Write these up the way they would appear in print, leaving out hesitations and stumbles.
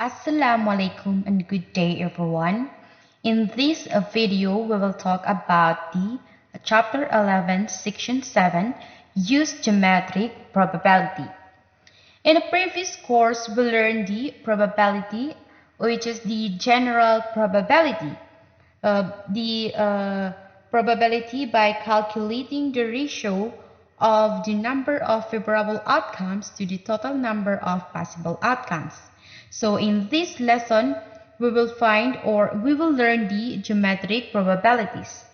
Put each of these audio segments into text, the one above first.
Assalamu alaikum and good day everyone. In this video we will talk about the chapter 11 section 7 use geometric probability. In a previous course we learned the probability, which is the general probability. The probability by calculating the ratio of the number of favorable outcomes to the total number of possible outcomes. So in this lesson, we will learn the geometric probabilities.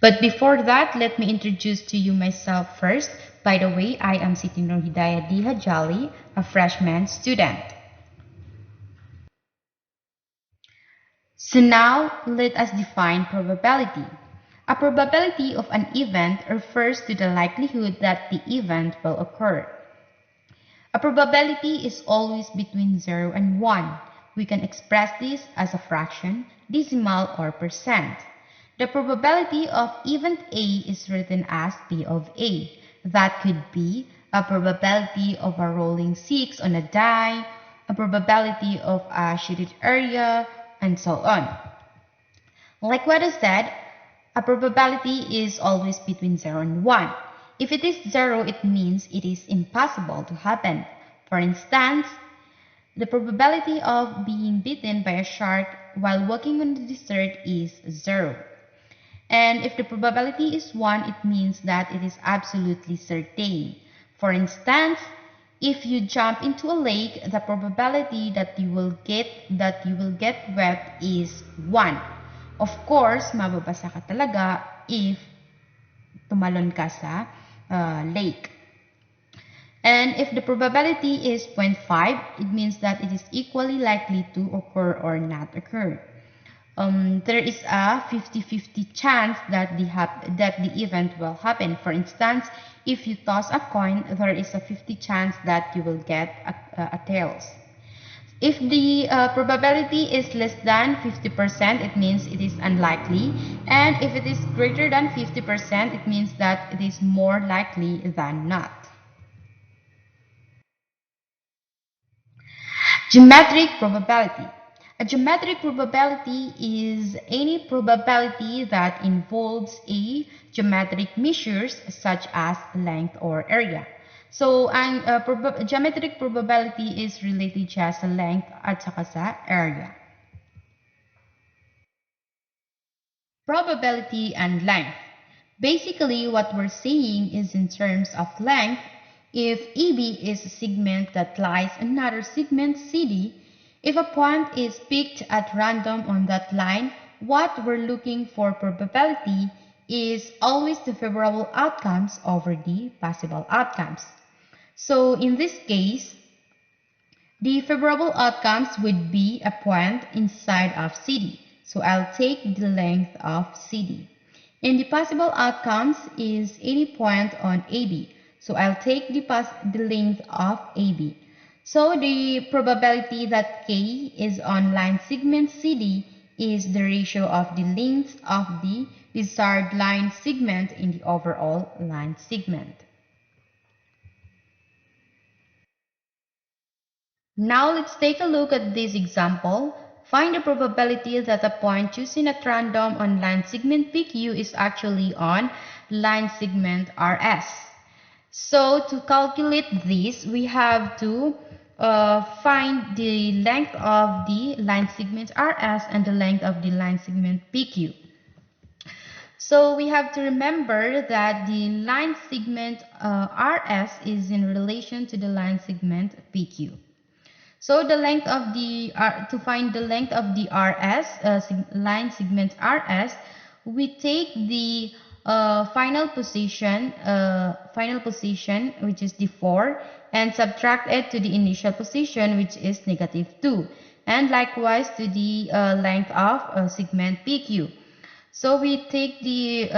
But before that, let me introduce to you myself first. By the way, I am Siti Nur Hidayah Dihajali, a freshman student. So now, let us define probability. A probability of an event refers to the likelihood that the event will occur. A probability is always between 0 and 1. We can express this as a fraction, decimal, or percent. The probability of event A is written as P of A. That could be a probability of a rolling 6 on a die, a probability of a shaded area, and so on. Like what I said, a probability is always between 0 and 1. If it is 0, it means it is impossible to happen. For instance, the probability of being bitten by a shark while walking on the desert is 0. And if the probability is 1, it means that it is absolutely certain. For instance, if you jump into a lake, the probability that you will get wet is 1. Of course, mababasa ka talaga if tumalon ka sa lake. And if the probability is 0.5, it means that it is equally likely to occur or not occur. There is a 50-50 chance that the event will happen. For instance, if you toss a coin, there is a 50 chance that you will get a tails. If the probability is less than 50%, it means it is unlikely. And if it is greater than 50%, it means that it is more likely than not. Geometric probability. A geometric probability is any probability that involves a geometric measures such as length or area. So, ang geometric probability is related siya sa length at saka sa area. Probability and length. Basically, what we're saying is in terms of length, if AB is a segment that lies on another segment CD, if a point is picked at random on that line, what we're looking for probability is always the favorable outcomes over the possible outcomes. So in this case, the favorable outcomes would be a point inside of CD. So I'll take the length of CD. And the possible outcomes is any point on AB. So I'll take the length of AB. So the probability that K is on line segment CD is the ratio of the length of the desired line segment in the overall line segment. Now let's take a look at this example. Find the probability that a point chosen at random on line segment PQ is actually on line segment RS. So to calculate this, we have to find the length of the line segment RS and the length of the line segment PQ. So we have to remember that the line segment RS is in relation to the line segment PQ. So the length of the to find the length of the RS line segment RS, we take the final position which is the 4 and subtract it to the initial position which is -2, and likewise to the length of segment PQ. So we take the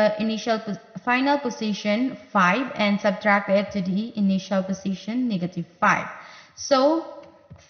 final position 5 and subtract it to the initial position -5. So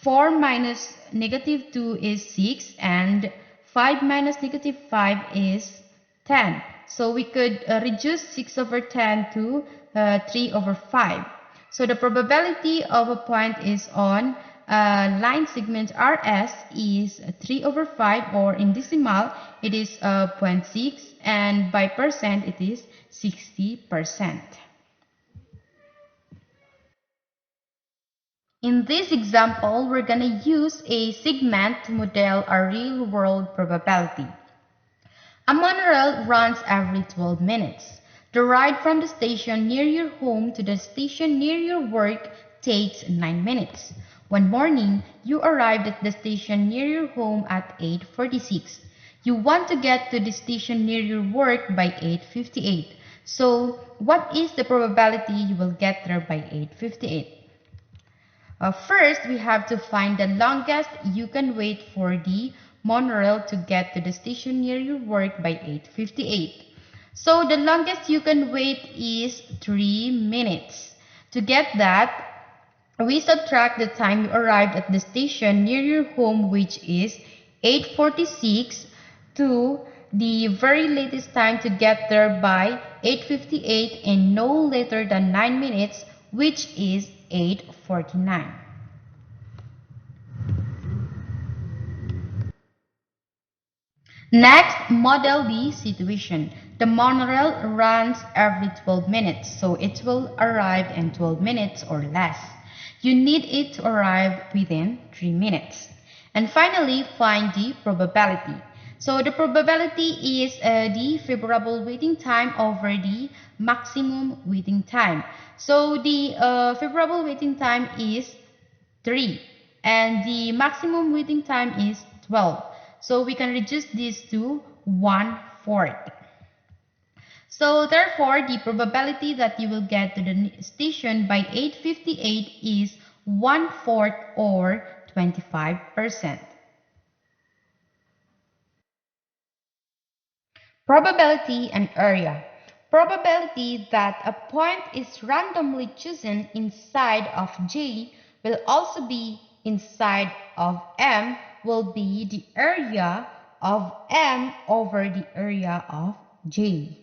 4 minus -2 is 6 and 5 minus -5 is 10. So we could reduce 6/10 to 3/5. So the probability of a point is on line segment RS is 3 over 5, or in decimal it is zero point 0.6, and by percent it is 60%. In this example, we're going to use a segment to model a real-world probability. A monorail runs every 12 minutes. The ride from the station near your home to the station near your work takes 9 minutes. One morning, you arrived at the station near your home at 8:46. You want to get to the station near your work by 8:58. So, what is the probability you will get there by 8:58? First, we have to find the longest you can wait for the monorail to get to the station near your work by 8:58. So the longest you can wait is 3 minutes. To get that, we subtract the time you arrived at the station near your home, which is 8:46, to the very latest time to get there by 8:58 and no later than 9 minutes, which is 8:49. Next, model the situation. The monorail runs every 12 minutes, so it will arrive in 12 minutes or less. You need it to arrive within 3 minutes. And finally, find the probability. So the probability is the favorable waiting time over the maximum waiting time. So the favorable waiting time is 3 and the maximum waiting time is 12. So we can reduce this to 1/4. So therefore, the probability that you will get to the station by 8:58 is 1/4, or 25%. Probability and area. Probability that a point is randomly chosen inside of J will also be inside of M will be the area of M over the area of J.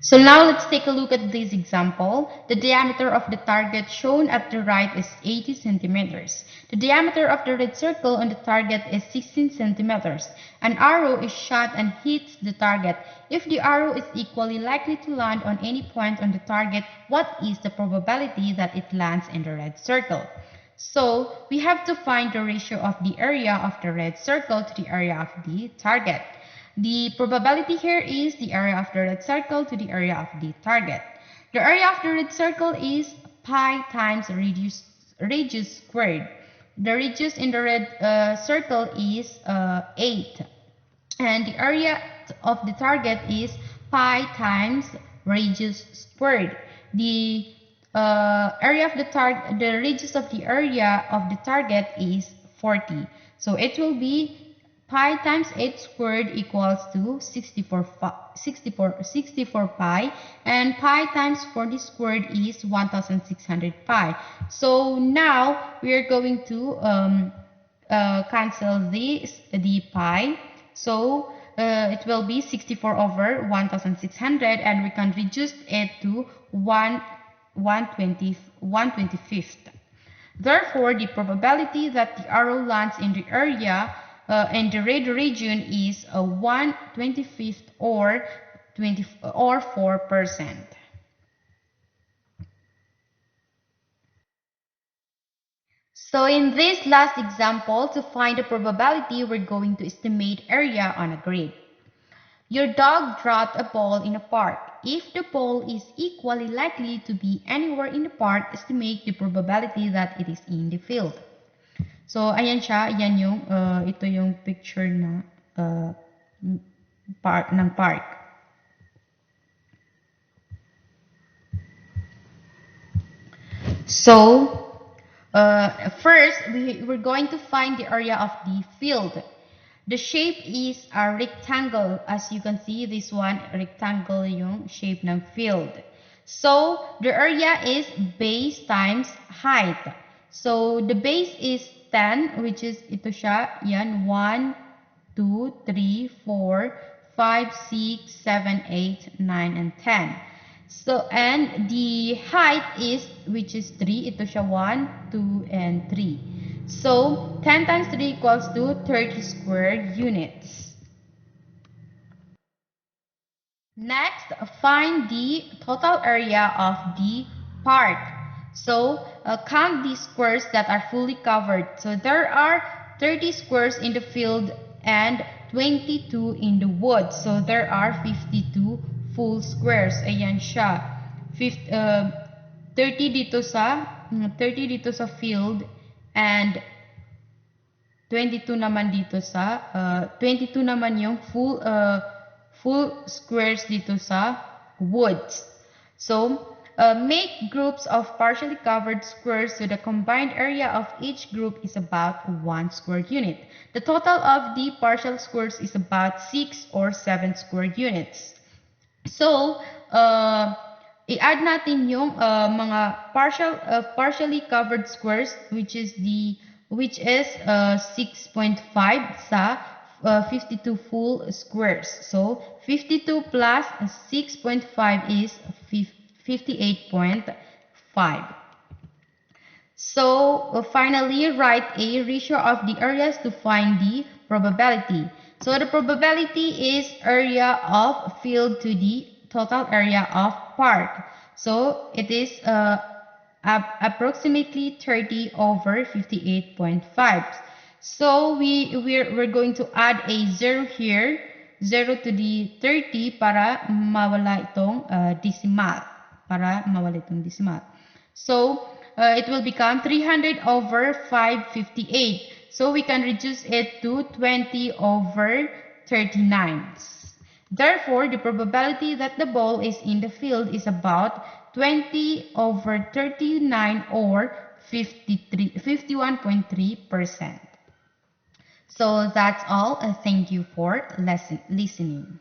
So now let's take a look at this example. The diameter of the target shown at the right is 80 centimeters. The diameter of the red circle on the target is 16 centimeters. An arrow is shot and hits the target. If the arrow is equally likely to land on any point on the target, what is the probability that it lands in the red circle? So we have to find the ratio of the area of the red circle to the area of the target. The probability here is the area of the red circle to the area of the target. The area of the red circle is pi times radius squared. The radius in the red circle is 8. And the area of the target is pi times radius squared. The area of the radius of the area of the target is 40. So it will be pi times 8 squared equals to 64 pi, and pi times 40 squared is 1600 pi. So now we are going to cancel the pi. So it will be 64 over 1600, and we can reduce it to 1/25th. Therefore, the probability that the arrow lands in the area in the red region is 1/25th, or 4%. So in this last example, to find the probability, we're going to estimate area on a grid. Your dog dropped a ball in a park. If the ball is equally likely to be anywhere in the park, estimate the probability that it is in the field. So, ayan siya. Ayan yung, ito yung picture na ng park. So, first, we're going to find the area of the field. The shape is a rectangle. As you can see, this one, rectangle yung shape ng field. So, the area is base times height. So, the base is 10, which is ito siya, yan, 1, 2, 3, 4, 5, 6, 7, 8, 9, and 10. So, and the height is, which is 3, ito siya 1, 2, and 3. So, 10 times 3 equals to 30 square units. Next, find the total area of the park. So, count the squares that are fully covered. So, there are 30 squares in the field and 22 in the woods. So, there are 52 full squares. Ayan siya. 30 dito sa 30 dito sa field and 22 naman dito sa 22 naman yung full squares dito sa woods. So, make groups of partially covered squares so the combined area of each group is about 1 square unit. The total of the partial squares is about 6 or 7 square units. So, i-add natin yung mga partially covered squares which is 6.5 sa 52 full squares. So, 52 plus 6.5 is 58.5. So, finally, write a ratio of the areas to find the probability. So, the probability is area of field to the total area of park. So, it is approximately 30 over 58.5. So, we're going to add a 0 here, 0 to the 30 para mawala itong decimal. So, it will become 300 over 558. So, we can reduce it to 20 over 39. Therefore, the probability that the ball is in the field is about 20 over 39 or 51.3%. So, that's all. Thank you for listening.